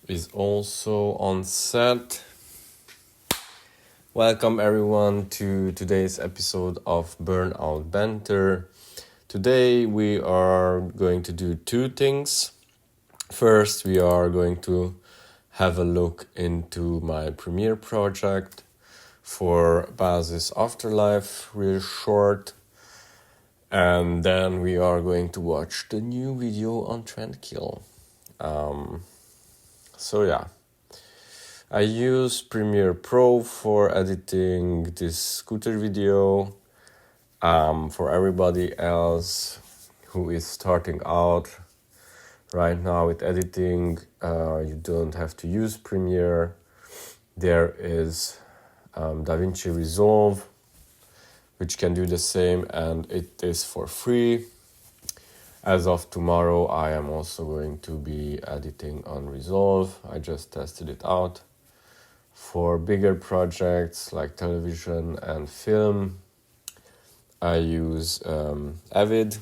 is also on set. Welcome everyone to today's episode of Burnout Banter. Today we are going to do two things. First, we are going to have a look into my premiere project for Basis Afterlife, real short. And then we are going to watch the new video on Trendkill. I use Premiere Pro for editing this scooter video. For everybody else who is starting out right now with editing, you don't have to use Premiere. There is DaVinci Resolve, which can do the same, and it is for free. As of tomorrow, I am also going to be editing on Resolve. I just tested it out. For bigger projects like television and film, I use Avid,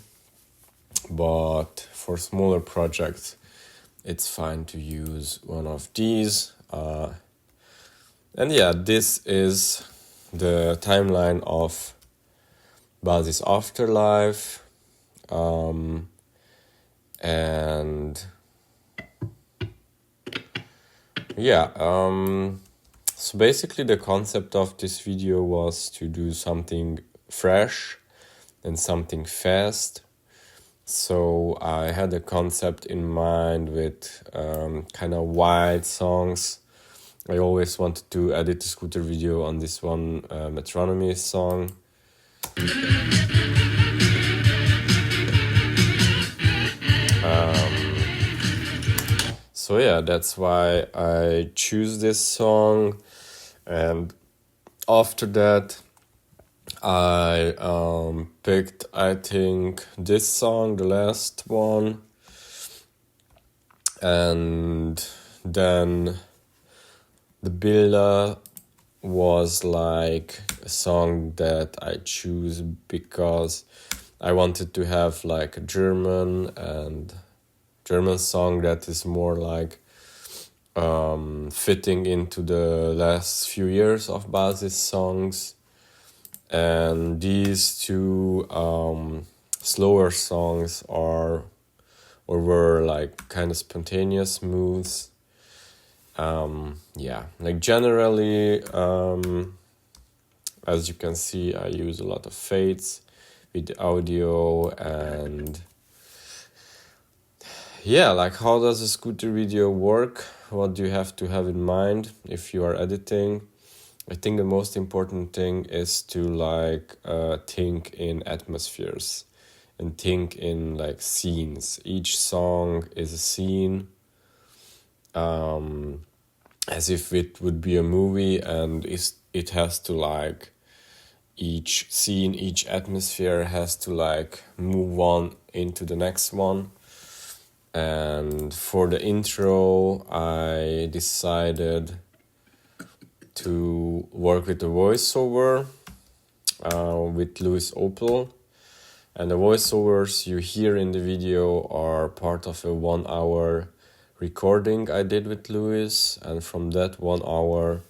but for smaller projects, it's fine to use one of these. This is the timeline of Basis Afterlife. So basically the concept of this video was to do something fresh and something fast. So I had a concept in mind with kind of wide songs. I always wanted to edit a scooter video on this one Metronomy song. That's why I choose this song. And after that, I picked, I think, this song, the last one. And then the builder was like a song that I choose because I wanted to have like a German song that is more like fitting into the last few years of Basis songs. And these two slower songs were like kind of spontaneous moves. Generally, as you can see, I use a lot of fades with the audio. And how does a scooter video work? What do you have to have in mind if you are editing? I think the most important thing is to think in atmospheres and think in like scenes. Each song is a scene, as if it would be a movie, and it has to each scene, each atmosphere has to move on into the next one. And for the intro, I decided to work with the voiceover with Louis Opel. And the voiceovers you hear in the video are part of a 1 hour recording I did with Louis. And from that 1 hour,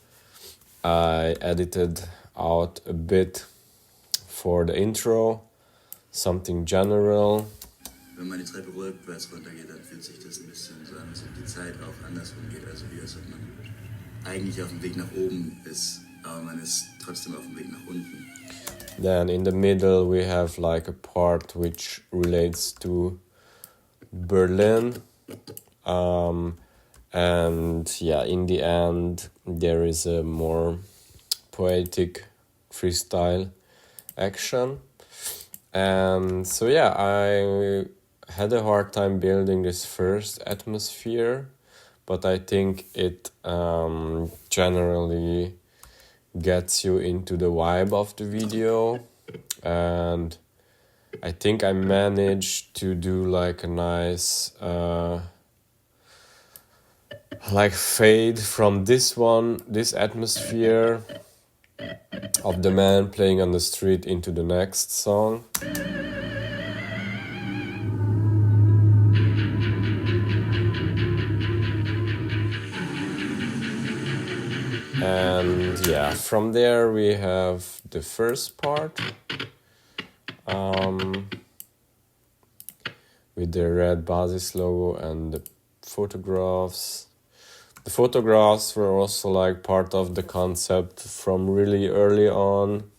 I edited out a bit for the intro, something general. Wenn man die Treppe rückwärts runtergeht, dann fühlt sich das ein bisschen so an, als ob die Zeit auch andersrum geht. Also wie als ob man eigentlich auf dem Weg nach oben ist, aber man ist trotzdem auf dem Weg nach unten. Then in the middle we have like a part which relates to Berlin. In the end there is a more poetic freestyle action. And I had a hard time building this first atmosphere, but I think it generally gets you into the vibe of the video. And I think I managed to do like a nice fade from this atmosphere of the man playing on the street into the next song. And yeah, from there we have the first part with the red basis logo and the photographs. The photographs were also like part of the concept from really early on.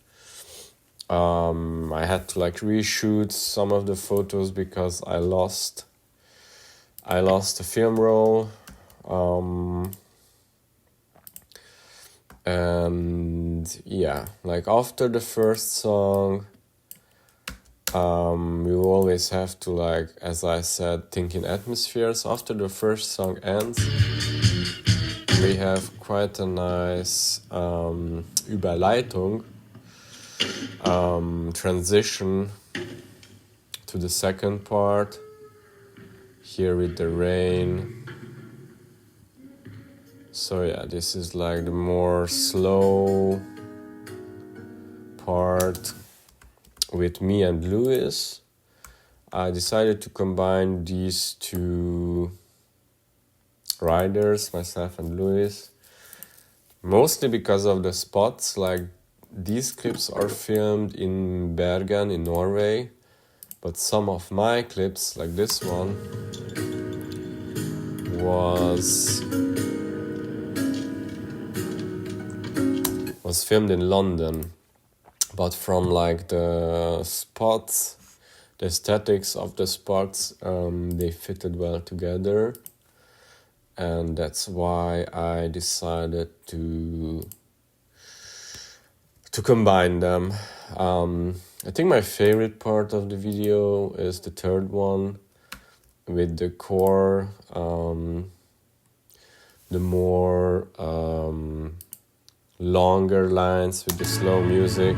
I had to like reshoot some of the photos because I lost a film roll. And yeah, like after the first song, we always have to, like, as I said, think in atmospheres. After the first song ends, we have quite a nice Überleitung, transition to the second part, here with the rain. So yeah, this is like the more slow part with me and Louis. I decided to combine these two riders, myself and Louis, mostly because of the spots. Like, these clips are filmed in Bergen in Norway, but some of my clips, like this one, was filmed in London. But from like the spots, the aesthetics of the spots, they fitted well together, and that's why I decided to combine them. I think my favorite part of the video is the third one with the core, the more longer lines with the slow music.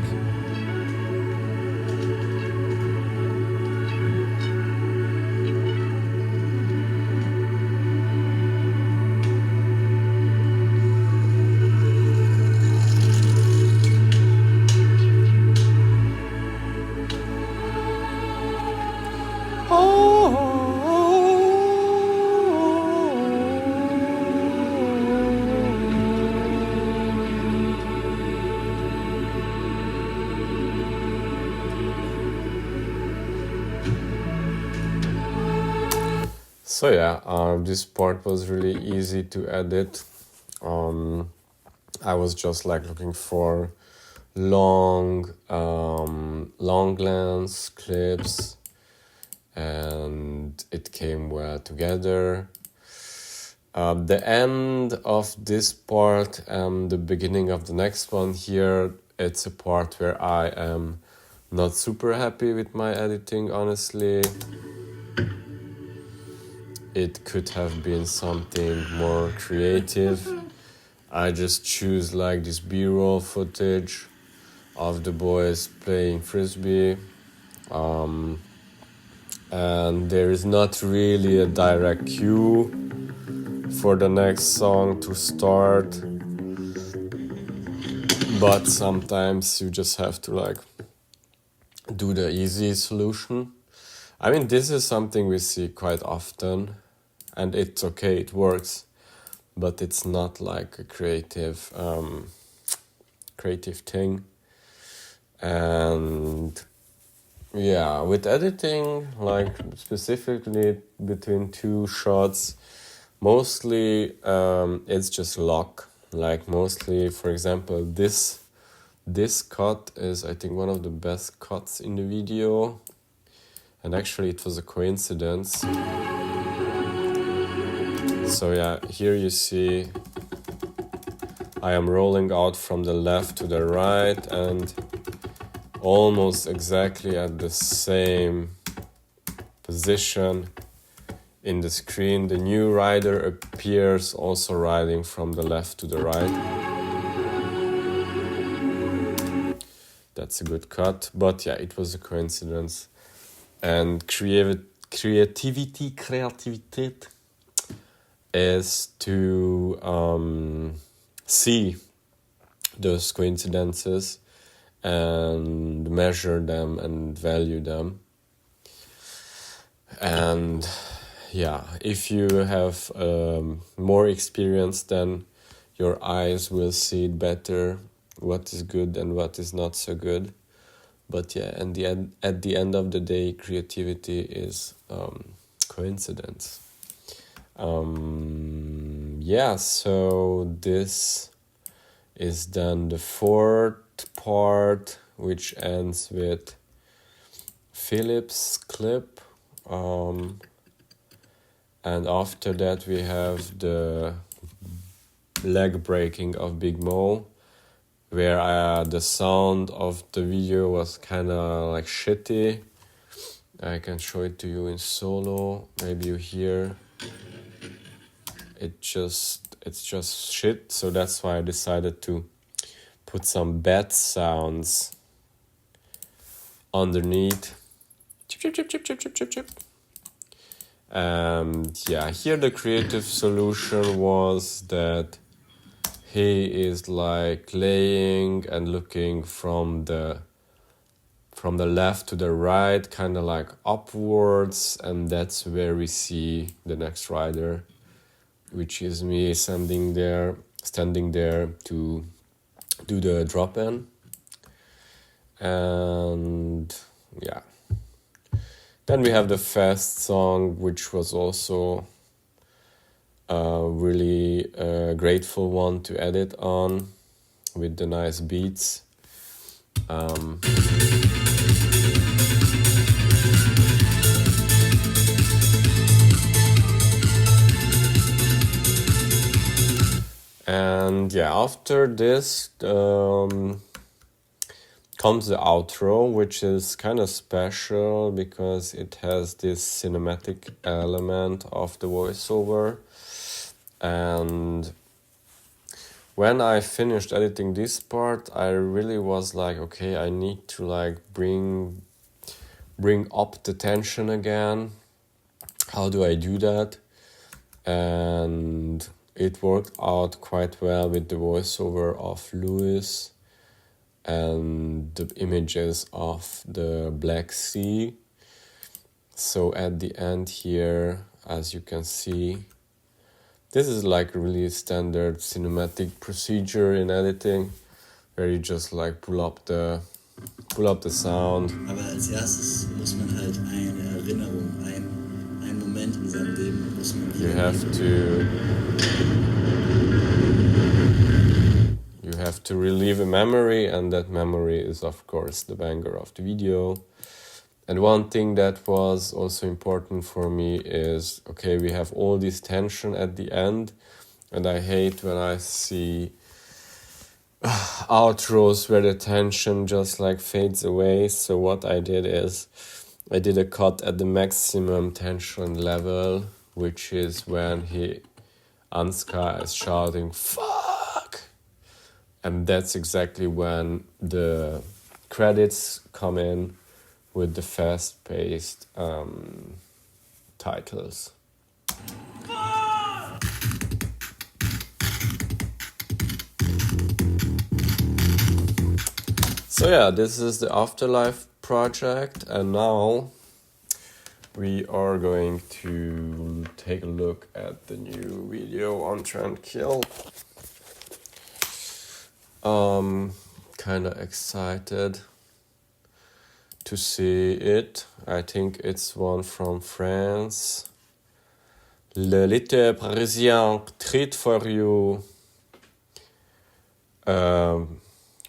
So yeah, this part was really easy to edit. I was just like looking for long lens clips, and it came well together. The end of this part and the beginning of the next one here, it's a part where I am not super happy with my editing, honestly. It could have been something more creative. I just choose like this B-roll footage of the boys playing frisbee, and there is not really a direct cue for the next song to start, but sometimes you just have to like do the easy solution. I mean, this is something we see quite often, and it's okay, it works, but it's not like a creative thing. And yeah, with editing, like specifically between two shots, mostly it's just luck. Like, mostly, for example, this cut is, I think, one of the best cuts in the video, and actually it was a coincidence. So yeah, here you see I am rolling out from the left to the right, and almost exactly at the same position in the screen, the new rider appears also riding from the left to the right. That's a good cut, but yeah, it was a coincidence. And creativität is to see those coincidences and measure them and value them. And yeah, if you have more experience, then your eyes will see it better, what is good and what is not so good. But yeah, and at the end of the day, creativity is coincidence. Yeah, so this is then the fourth part, which ends with Philip's clip. And after that we have the leg breaking of Big Mo, where the sound of the video was kind of like shitty. I can show it to you in solo. Maybe you hear it's just shit. So that's why I decided to put some bat sounds underneath. Chip, chip, chip, chip, chip, chip, chip, chip. And yeah, here the creative solution was that he is like laying and looking from the left to the right, kind of like upwards, and that's where we see the next rider, which is me standing there to do the drop in. And yeah, then we have the fast song, which was also a really grateful one to edit on with the nice beats. And yeah, after this comes the outro, which is kind of special because it has this cinematic element of the voiceover. And when I finished editing this part, I really was like, okay, I need to like bring up the tension again. How do I do that? And it worked out quite well with the voiceover of Lewis and the images of the Black Sea. So at the end here, as you can see, this is like a really standard cinematic procedure in editing, where you just like pull up the sound. Aber als erstes muss man halt eine Erinnerung, ein Moment in seinem Leben muss man. You have to relive a memory, and that memory is of course the banger of the video. And one thing that was also important for me is, okay, we have all this tension at the end, and I hate when I see outros where the tension just like fades away. So what I did is I did a cut at the maximum tension level, which is when Ansgar is shouting "fuck," and that's exactly when the credits come in with the fast-paced titles. So yeah, this is the Afterlife project, and now we are going to take a look at the new video on Tranquil. Kinda excited to see it. I think it's one from France. Le Little Parisien treat for you.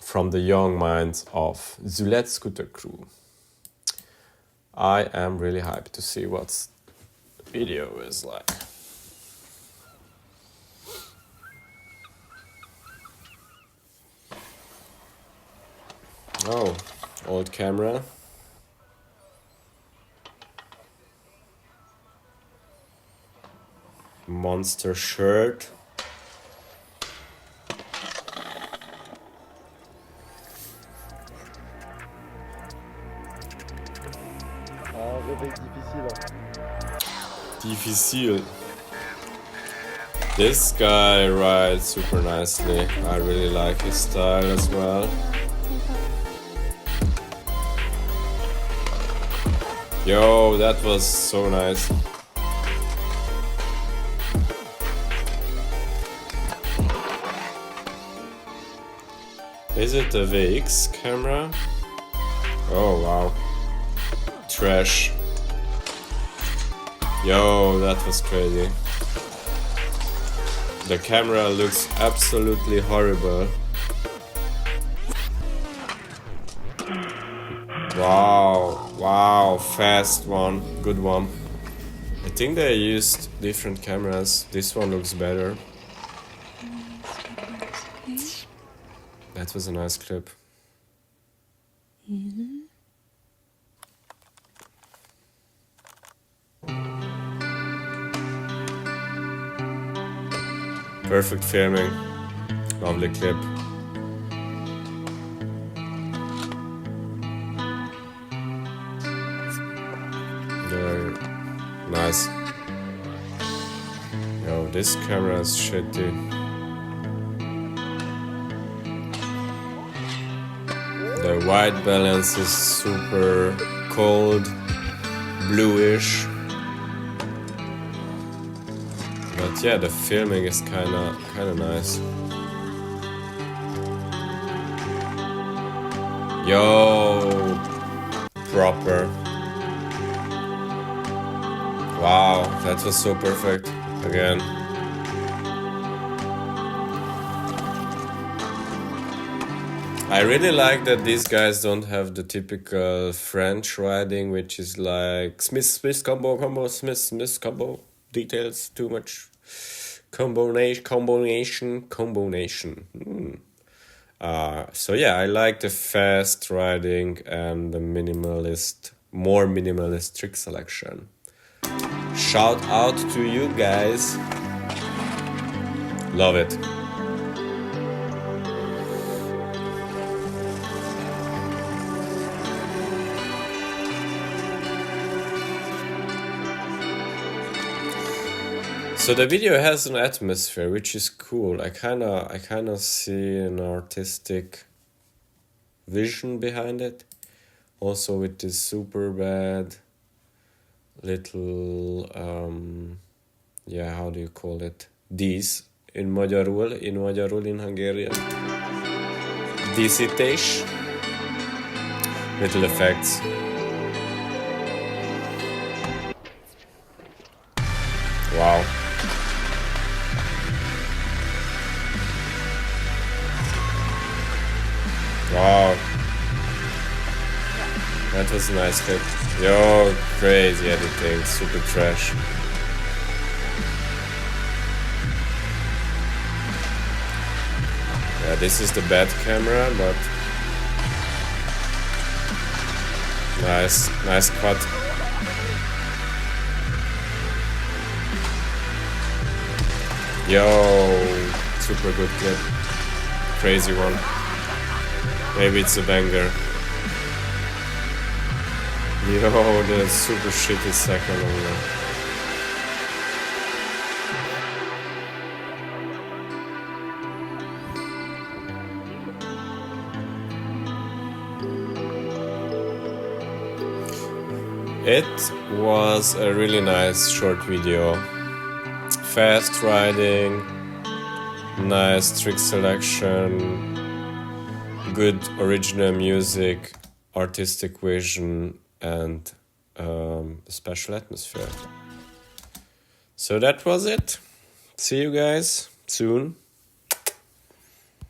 From the young minds of Zulette Scooter Crew. I am really hyped to see what the video is like. Oh, old camera. Monster shirt. Difficile. This guy rides super nicely. I really like his style as well. Yo, that was so nice. Is it a VX camera? Oh wow. Trash. Yo, that was crazy. The camera looks absolutely horrible. Wow, wow, fast one, good one. I think they used different cameras. This one looks better. That was a nice clip. Perfect filming. Lovely clip. Very nice. Yo, this camera is shitty. The white balance is super cold, bluish. But yeah, the filming is kinda nice. Yo, proper. Wow, that was so perfect. Again. I really like that these guys don't have the typical French writing, which is like Smith, combo, Smith, combo. Details, too much combination. So yeah, I like the fast writing and the more minimalist trick selection. Shout out to you guys. Love it. So the video has an atmosphere, which is cool. I kinda see an artistic vision behind it. Also with this super bad little how do you call it? Dísz in magyarul in Hungarian. Díszítés. Little effects. Wow. Wow. That was a nice clip. Yo, crazy editing, super trash. Yeah, this is the bad camera, but nice cut. Yo, super good clip. Crazy one. Maybe it's a banger. Yo, the super shitty second one. It was a really nice short video. Fast riding, nice trick selection, good original music, artistic vision, and special atmosphere. So that was it. See you guys soon.